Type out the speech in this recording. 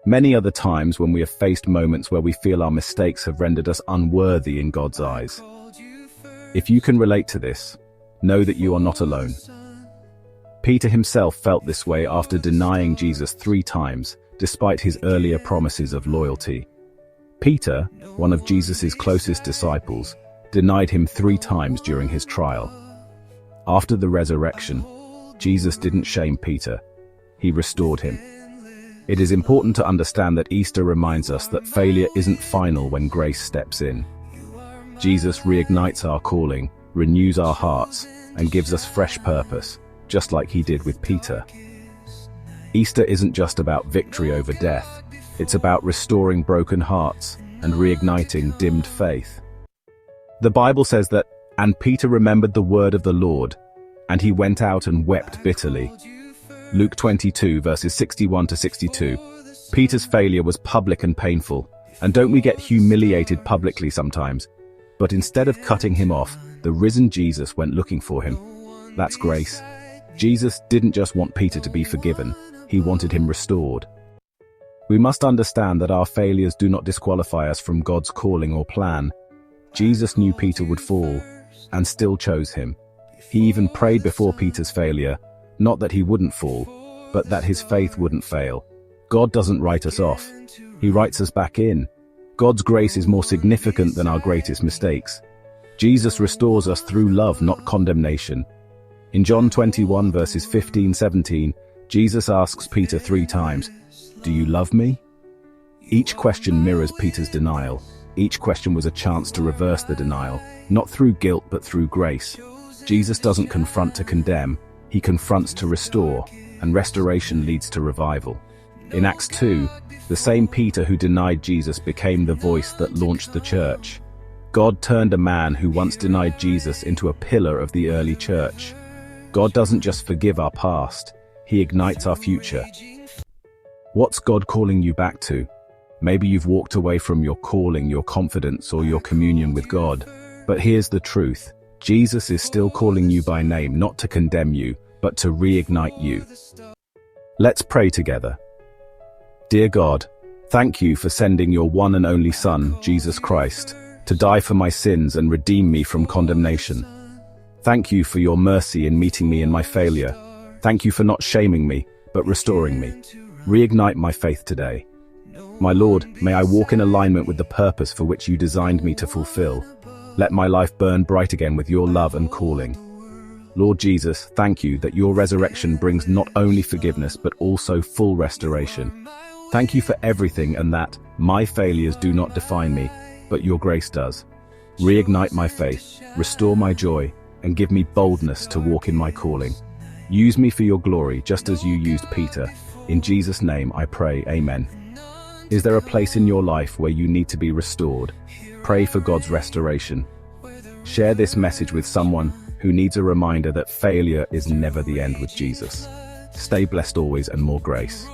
Many other times when we have faced moments where we feel our mistakes have rendered us unworthy in God's eyes. If you can relate to this, know that you are not alone. Peter himself felt this way after denying Jesus 3 times, despite his earlier promises of loyalty. Peter, one of Jesus' closest disciples, denied him 3 times during his trial. After the resurrection, Jesus didn't shame Peter. He restored him. It is important to understand that Easter reminds us that failure isn't final when grace steps in. Jesus reignites our calling, renews our hearts, and gives us fresh purpose, just like he did with Peter. Easter isn't just about victory over death. It's about restoring broken hearts and reigniting dimmed faith. The Bible says that, "And Peter remembered the word of the Lord, and he went out and wept bitterly." Luke 22 verses 61 to 62. Peter's failure was public and painful. And don't we get humiliated publicly sometimes? But instead of cutting him off, the risen Jesus went looking for him. That's grace. Jesus didn't just want Peter to be forgiven, he wanted him restored. We must understand that our failures do not disqualify us from God's calling or plan. Jesus knew Peter would fall, and still chose him. He even prayed before Peter's failure, not that he wouldn't fall, but that his faith wouldn't fail. God doesn't write us off. He writes us back in. God's grace is more significant than our greatest mistakes. Jesus restores us through love, not condemnation. In John 21 verses 15-17, Jesus asks Peter 3 times, "Do you love me?" Each question mirrors Peter's denial. Each question was a chance to reverse the denial, not through guilt but through grace. Jesus doesn't confront to condemn, he confronts to restore, and restoration leads to revival. In Acts 2, the same Peter who denied Jesus became the voice that launched the church. God turned a man who once denied Jesus into a pillar of the early church. God doesn't just forgive our past, he ignites our future. What's God calling you back to? Maybe you've walked away from your calling, your confidence, or your communion with God. But here's the truth. Jesus is still calling you by name, not to condemn you, but to reignite you. Let's pray together. Dear God, thank you for sending your one and only Son, Jesus Christ, to die for my sins and redeem me from condemnation. Thank you for your mercy in meeting me in my failure. Thank you for not shaming me, but restoring me. Reignite my faith today. My Lord, may I walk in alignment with the purpose for which you designed me to fulfill. Let my life burn bright again with your love and calling. Lord Jesus, thank you that your resurrection brings not only forgiveness but also full restoration. Thank you for everything, and that my failures do not define me, but your grace does. Reignite my faith, restore my joy, and give me boldness to walk in my calling. Use me for your glory, just as you used Peter. In Jesus' name I pray, amen. Is there a place in your life where you need to be restored? Pray for God's restoration. Share this message with someone who needs a reminder that failure is never the end with Jesus. Stay blessed always, and more grace.